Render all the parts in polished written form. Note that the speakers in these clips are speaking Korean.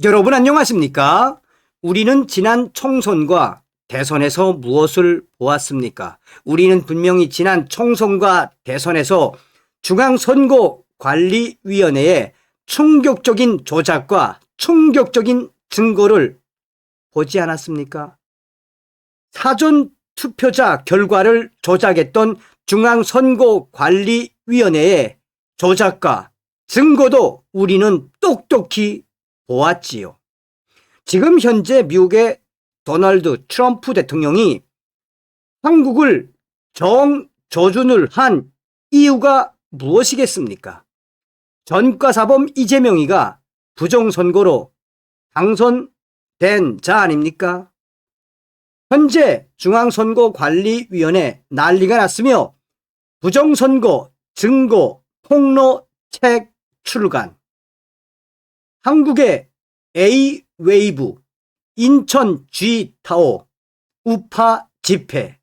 여러분 안녕하십니까? 우리는 지난 총선과 대선에서 무엇을 보았습니까? 우리는 분명히 지난 총선과 대선에서 중앙선거관리위원회의 충격적인 조작과 충격적인 증거를 보지 않았습니까? 사전 투표자 결과를 조작했던 중앙선거관리위원회의 조작과 증거도 우리는 똑똑히 보았지요. 지금 현재 미국의 도널드 트럼프 대통령이 한국을 정조준을 한 이유가 무엇이겠습니까? 전과사범 이재명이가 부정선거로 당선된 자 아닙니까? 현재 중앙선거관리위원회 난리가 났으며 부정선거 증거 폭로책 출간, 한국의 A-웨이브, 인천 G타워, 우파 집회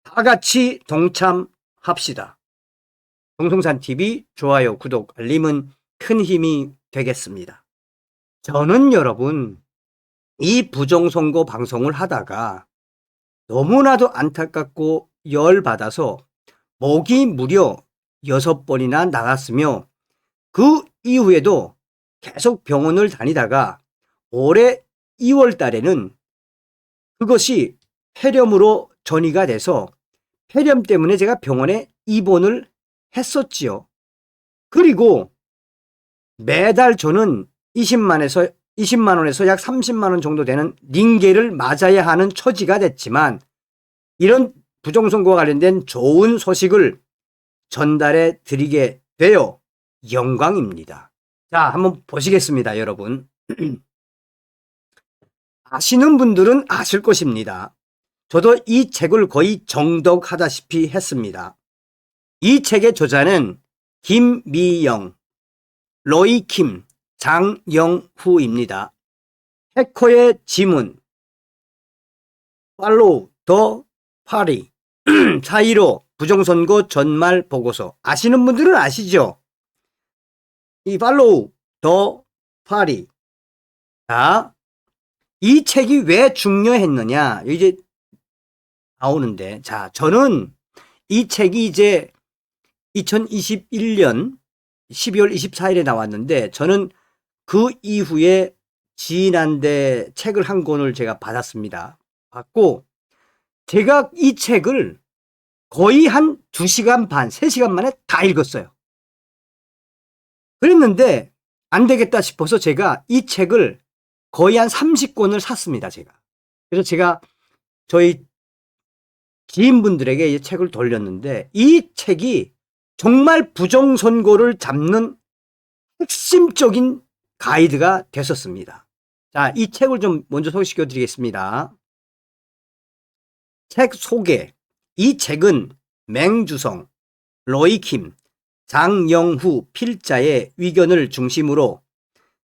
다 같이 동참합시다. 동성산TV 좋아요, 구독, 알림은 큰 힘이 되겠습니다. 저는 여러분 이 부정선거 방송을 하다가 너무나도 안타깝고 열받아서 목이 무려 6번이나 나갔으며 그 이후에도 계속 병원을 다니다가 올해 2월 달에는 그것이 폐렴으로 전이가 돼서 폐렴 때문에 제가 병원에 입원을 했었지요. 그리고 매달 저는 20만 원에서 약 30만 원 정도 되는 링게를 맞아야 하는 처지가 됐지만 이런 부정선거와 관련된 좋은 소식을 전달해 드리게 되어 영광입니다. 자, 한번 보시겠습니다, 여러분. 아시는 분들은 아실 것입니다. 저도 이 책을 거의 정독하다시피 했습니다. 이 책의 저자는 김미영, 로이킴, 장영후입니다. 해커의 지문, 팔로우 더 파리, 4.15 부정선거 전말 보고서. 아시는 분들은 아시죠? 이 팔로우 더 파리. 자, 이 책이 왜 중요했느냐 이제 나오는데, 자, 저는 이 책이 이제 2021년 12월 24일에 나왔는데 저는 그 이후에 지난데 책을 한 권을 제가 받았습니다. 받고 제가 이 책을 거의 한 2시간 반, 3시간 만에 다 읽었어요. 그랬는데 안 되겠다 싶어서 제가 이 책을 거의 한 30권을 샀습니다, 제가. 그래서 제가 저희 지인분들에게 이 책을 돌렸는데 이 책이 정말 부정선거를 잡는 핵심적인 가이드가 됐었습니다. 자, 이 책을 좀 먼저 소개시켜 드리겠습니다. 책 소개. 이 책은 맹주성, 로이킴, 장영후 필자의 의견을 중심으로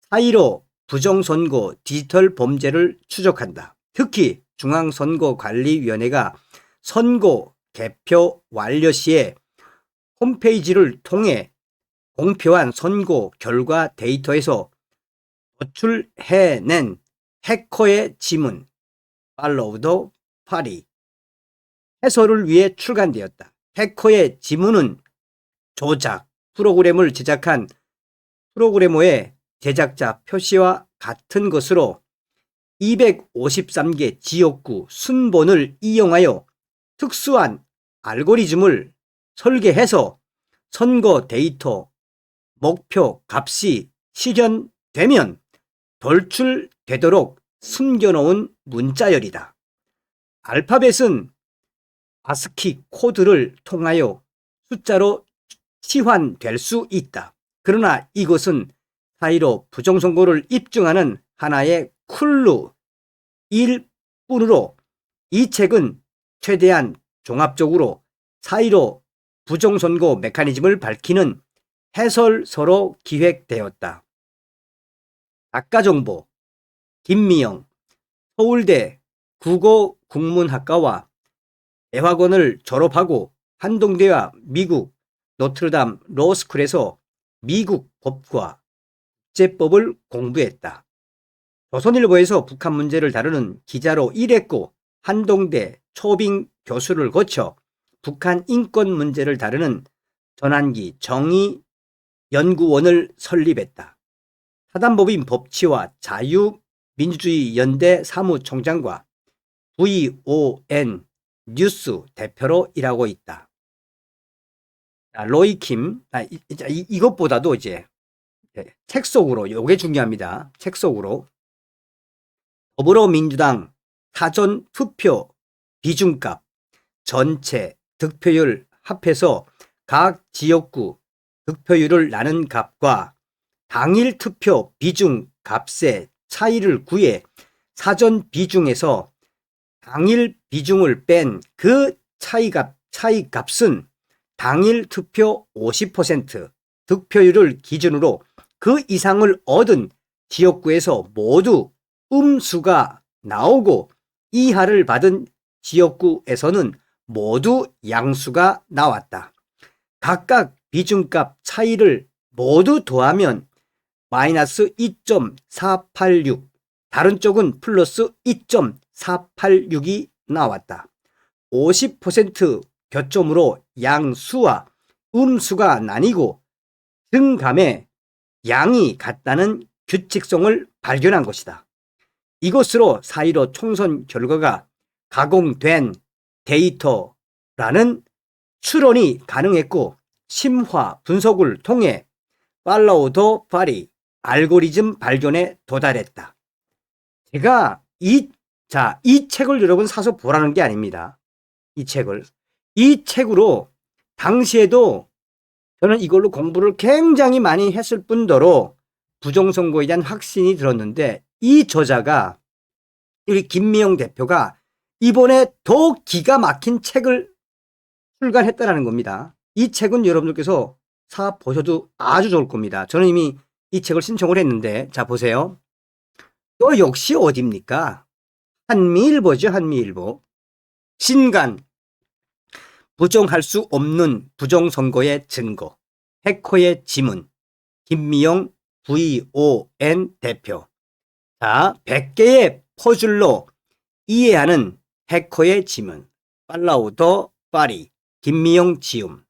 4.15 부정선거 디지털 범죄를 추적한다. 특히 중앙선거관리위원회가 선거 개표 완료 시에 홈페이지를 통해 공표한 선거 결과 데이터에서 도출해낸 해커의 지문, 팔로우 더 파리 해설을 위해 출간되었다. 해커의 지문은 조작 프로그램을 제작한 프로그래머의 제작자 표시와 같은 것으로 253개 지역구 순번을 이용하여 특수한 알고리즘을 설계해서 선거 데이터 목표 값이 실현되면 돌출되도록 숨겨놓은 문자열이다. 알파벳은 아스키 코드를 통하여 숫자로 치환될 수 있다. 그러나 이것은 4.15 부정선거를 입증하는 하나의 클루일 뿐으로 이 책은 최대한 종합적으로 4.15 부정선거 메커니즘을 밝히는 해설서로 기획되었다. 작가정보 김미영, 서울대 국어국문학과와 대학원을 졸업하고 한동대와 미국 노트르담 로스쿨에서 미국 법과 국제법을 공부했다. 조선일보에서 북한 문제를 다루는 기자로 일했고 한동대 초빙 교수를 거쳐 북한 인권 문제를 다루는 전환기 정의연구원을 설립했다. 사단법인 법치와 자유민주주의 연대 사무총장과 VON 뉴스 대표로 일하고 있다. 로이킴, 이것보다도 이제 책 속으로, 요게 중요합니다. 책 속으로 더불어민주당 사전 투표 비중값 전체 득표율 합해서 각 지역구 득표율을 나눈 값과 당일 투표 비중 값의 차이를 구해 사전 비중에서 당일 비중을 뺀 그 차이 값은 당일 투표 50% 득표율을 기준으로 그 이상을 얻은 지역구에서 모두 음수가 나오고 이하를 받은 지역구에서는 모두 양수가 나왔다. 각각 비중값 차이를 모두 더하면 마이너스 2.486, 다른 쪽은 플러스 2.486이 나왔다. 50% 교점으로 양수와 음수가 나뉘고 등감의 양이 같다는 규칙성을 발견한 것이다. 이것으로 4.15 총선 결과가 가공된 데이터라는 추론이 가능했고 심화 분석을 통해 팔로우 더 파리 알고리즘 발견에 도달했다. 제가 이 책을 여러분 사서 보라는 게 아닙니다. 이 책으로 당시에도 저는 이걸로 공부를 굉장히 많이 했을 뿐더러 부정선거에 대한 확신이 들었는데 이 저자가 우리 김미영 대표가 이번에 더 기가 막힌 책을 출간했다는 겁니다. 이 책은 여러분들께서 사 보셔도 아주 좋을 겁니다. 저는 이미 이 책을 신청을 했는데 자 보세요. 또 역시 어디입니까? 한미일보죠. 한미일보. 신간 부정할 수 없는 부정선거의 증거 해커의 지문 김미영 VON 대표. 자 100개의 퍼즐로 이해하는 해커의 지문 팔로우 더 파리 김미영 지움.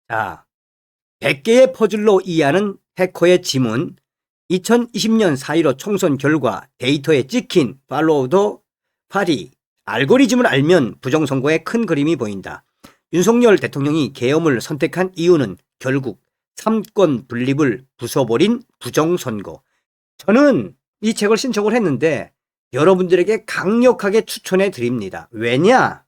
자 100개의 퍼즐로 이해하는 해커의 지문 2020년 4.15 총선 결과 데이터에 찍힌 팔로우 더 파리 알고리즘을 알면 부정선거의 큰 그림이 보인다. 윤석열 대통령이 계엄을 선택한 이유는 결국 3권 분립을 부숴버린 부정선거. 저는 이 책을 신청을 했는데 여러분들에게 강력하게 추천해 드립니다. 왜냐?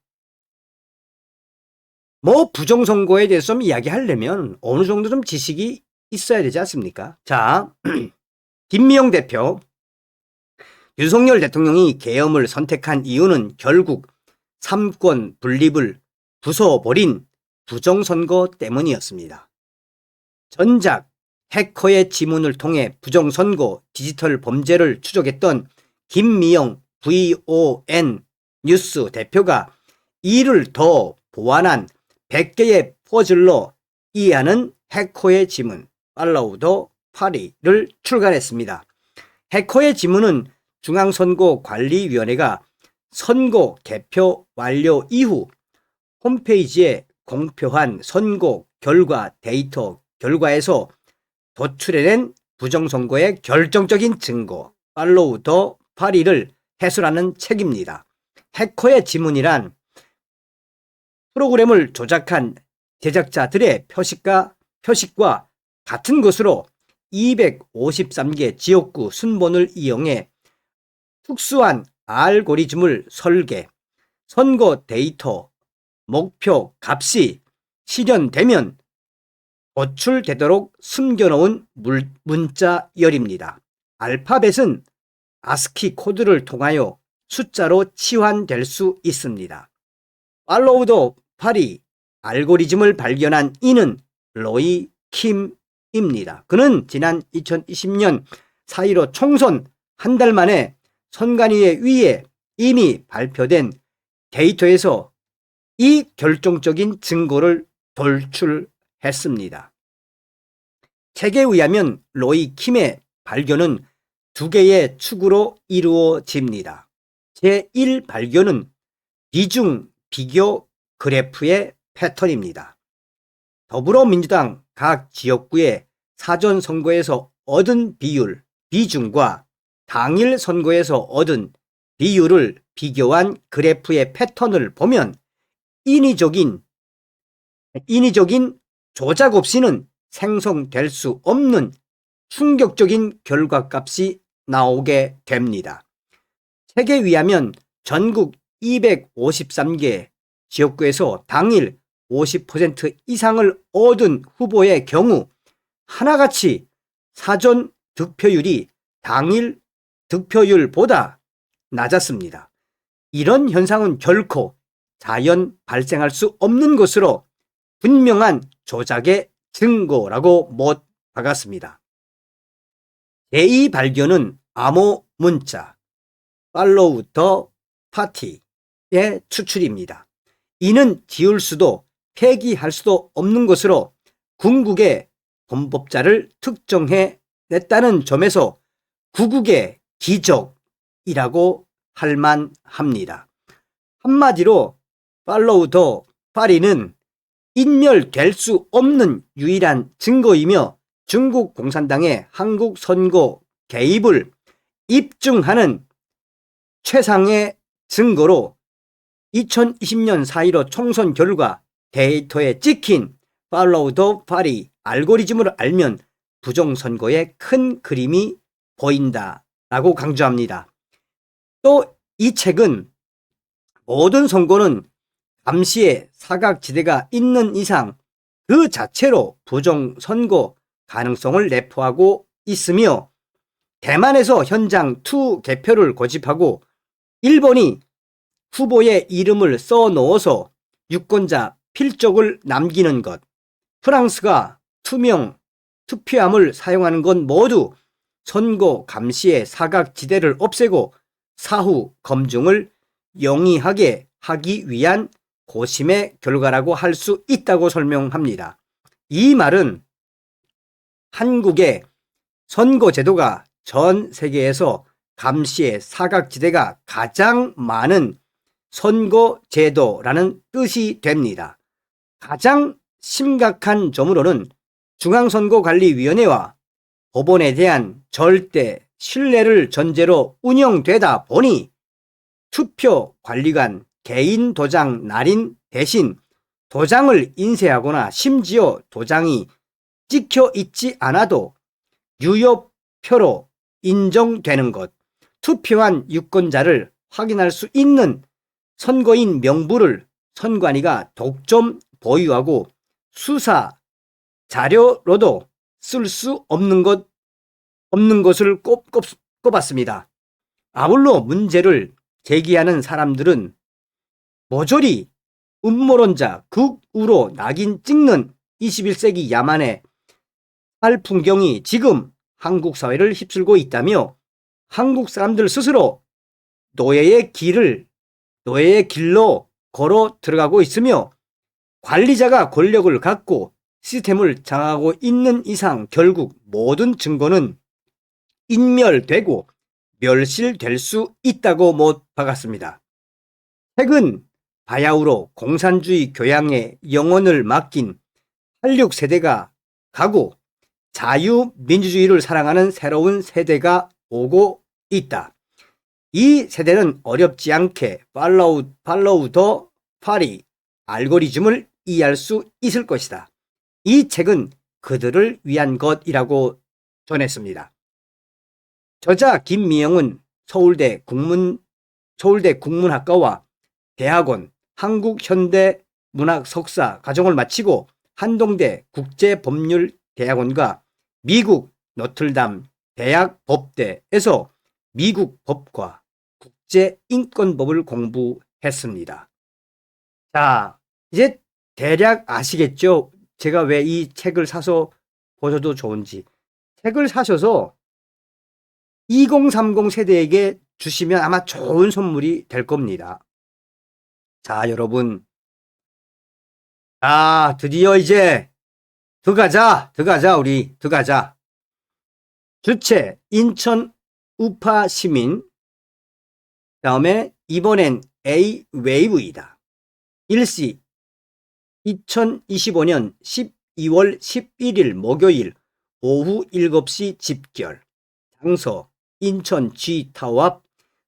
뭐 부정선거에 대해서 좀 이야기하려면 어느 정도 좀 지식이 있어야 되지 않습니까? 자, 김미영 대표. 윤석열 대통령이 계엄을 선택한 이유는 결국 3권 분립을 부숴버린 부정선거 때문이었습니다. 전작 해커의 지문을 통해 부정선거 디지털 범죄를 추적했던 김미영 VON 뉴스 대표가 이를 더 보완한 100개의 퍼즐로 이해하는 해커의 지문 팔로우 더 파리를 출간했습니다. 해커의 지문은 중앙선거관리위원회가 선거 개표 완료 이후 홈페이지에 공표한 선거 결과 데이터 결과에서 도출해낸 부정선거의 결정적인 증거 팔로우 더 파리를 해설하는 책입니다. 해커의 지문이란 프로그램을 조작한 제작자들의 표식과 같은 것으로 253개 지역구 순번을 이용해 특수한 알고리즘을 설계, 선거 데이터, 목표 값이 실현되면 도출되도록 숨겨놓은 문자열입니다. 알파벳은 아스키 코드를 통하여 숫자로 치환될 수 있습니다. 팔로우 더 파리 알고리즘을 발견한 이는 로이 킴입니다. 그는 지난 2020년 4.15 총선 한 달 만에 선관위에 위에 이미 발표된 데이터에서 이 결정적인 증거를 돌출했습니다. 책에 의하면 로이 킴의 발견은 두 개의 축으로 이루어집니다. 제1 발견은 비중 비교 그래프의 패턴입니다. 더불어민주당 각 지역구의 사전선거에서 얻은 비중과 당일 선거에서 얻은 비율을 비교한 그래프의 패턴을 보면 인위적인 조작 없이는 생성될 수 없는 충격적인 결과값이 나오게 됩니다. 책에 의하면 전국 253개 지역구에서 당일 50% 이상을 얻은 후보의 경우 하나같이 사전 득표율이 당일 득표율보다 낮았습니다. 이런 현상은 결코 자연 발생할 수 없는 것으로 분명한 조작의 증거라고 못 박았습니다. 제2 발견은 암호 문자 팔로우 더 파티의 추출입니다. 이는 지울 수도 폐기할 수도 없는 것으로 궁극의 범법자를 특정해 냈다는 점에서 구국의 기적이라고 할 만합니다. 한마디로 팔로우 더 파티는 인멸될 수 없는 유일한 증거이며 중국 공산당의 한국 선거 개입을 입증하는 최상의 증거로 2020년 4.15 총선 결과 데이터에 찍힌 팔로우 더 파티 알고리즘을 알면 부정선거의 큰 그림이 보인다라고 강조합니다. 또 이 책은 모든 선거는 감시의 사각지대가 있는 이상 그 자체로 부정선거 가능성을 내포하고 있으며 대만에서 현장 투 개표를 고집하고 일본이 후보의 이름을 써넣어서 유권자 필적을 남기는 것, 프랑스가 투명 투표함을 사용하는 건 모두 선거 감시의 사각지대를 없애고 사후 검증을 용이하게 하기 위한 고심의 결과라고 할 수 있다고 설명합니다. 이 말은 한국의 선거제도가 전 세계에서 감시의 사각지대가 가장 많은 선거제도라는 뜻이 됩니다. 가장 심각한 점으로는 중앙선거관리위원회와 법원에 대한 절대 신뢰를 전제로 운영되다 보니 투표관리관 개인 도장 날인 대신 도장을 인쇄하거나 심지어 도장이 찍혀 있지 않아도 유효표로 인정되는 것, 투표한 유권자를 확인할 수 있는 선거인 명부를 선관위가 독점 보유하고 수사 자료로도 쓸 수 없는 것을 꼽았습니다. 아울러 문제를 제기하는 사람들은 모조리 음모론자 극우로 낙인 찍는 21세기 야만의 살 풍경이 지금 한국 사회를 휩쓸고 있다며 한국 사람들 스스로 노예의 길로 걸어 들어가고 있으며 관리자가 권력을 갖고 시스템을 장악하고 있는 이상 결국 모든 증거는 인멸되고 멸실될 수 있다고 못 박았습니다. 최근 바야흐로 공산주의 교양에 영혼을 맡긴 86세대가 가고 자유민주주의를 사랑하는 새로운 세대가 오고 있다. 이 세대는 어렵지 않게 팔로우 더 파티 알고리즘을 이해할 수 있을 것이다. 이 책은 그들을 위한 것이라고 전했습니다. 저자 김미영은 서울대 국문학과와 대학원 한국현대문학 석사 과정을 마치고 한동대 국제법률대학원과 미국 노틀담 대학 법대에서 미국 법과 국제인권법을 공부했습니다. 자, 이제 대략 아시겠죠? 제가 왜 이 책을 사서 보셔도 좋은지. 책을 사셔서 2030 세대에게 주시면 아마 좋은 선물이 될 겁니다. 자, 여러분. 드디어 이제 들어가자. 우리 들어가자. 주최 인천 우파 시민, 다음에 이번엔 A-웨이브이다. 일시 2025년 12월 11일 목요일 오후 7시 집결. 장소 인천 G타워 앞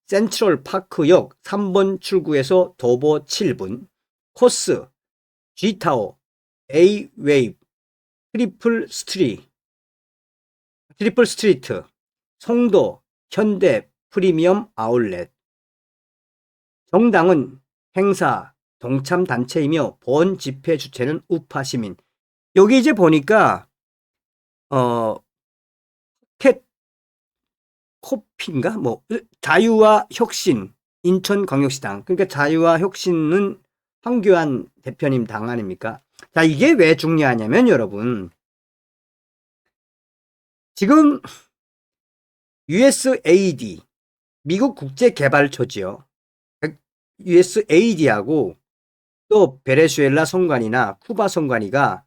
센트럴파크역 3번 출구에서 도보 7분. 코스 G타워, A-웨이브, 트리플 스트리트, 송도 현대 프리미엄 아울렛. 정당은 행사 동참 단체이며 본 집회 주체는 우파 시민. 여기 이제 보니까 캣 코피인가 뭐 자유와 혁신 인천광역시당. 그러니까 자유와 혁신은 황교안 대표님 당 아닙니까? 자, 이게 왜 중요하냐면 여러분, 지금 USAID 미국 국제개발처지요. USAID하고 또 베네수엘라 선관위나 쿠바 선관위가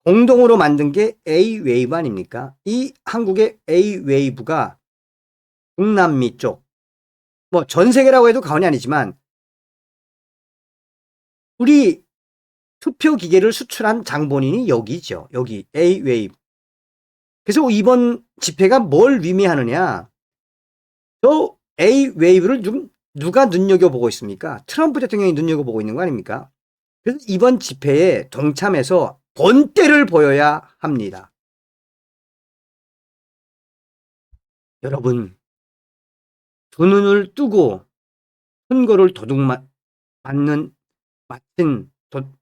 공동으로 만든 게 A-웨이브 아닙니까? 이 한국의 A-웨이브가 중남미 쪽, 뭐 전 세계라고 해도 과언이 아니지만 우리 투표 기계를 수출한 장본인이 여기죠. 여기 A-웨이브. 그래서 이번 집회가 뭘 의미하느냐? 저 A-웨이브를 좀 누가 눈여겨보고 있습니까? 트럼프 대통령이 눈여겨보고 있는 거 아닙니까? 그래서 이번 집회에 동참해서 본때를 보여야 합니다. 여러분, 두 눈을 뜨고 선거를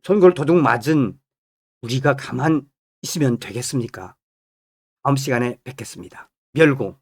선거를 도둑 맞은 우리가 가만 있으면 되겠습니까? 다음 시간에 뵙겠습니다. 멸공.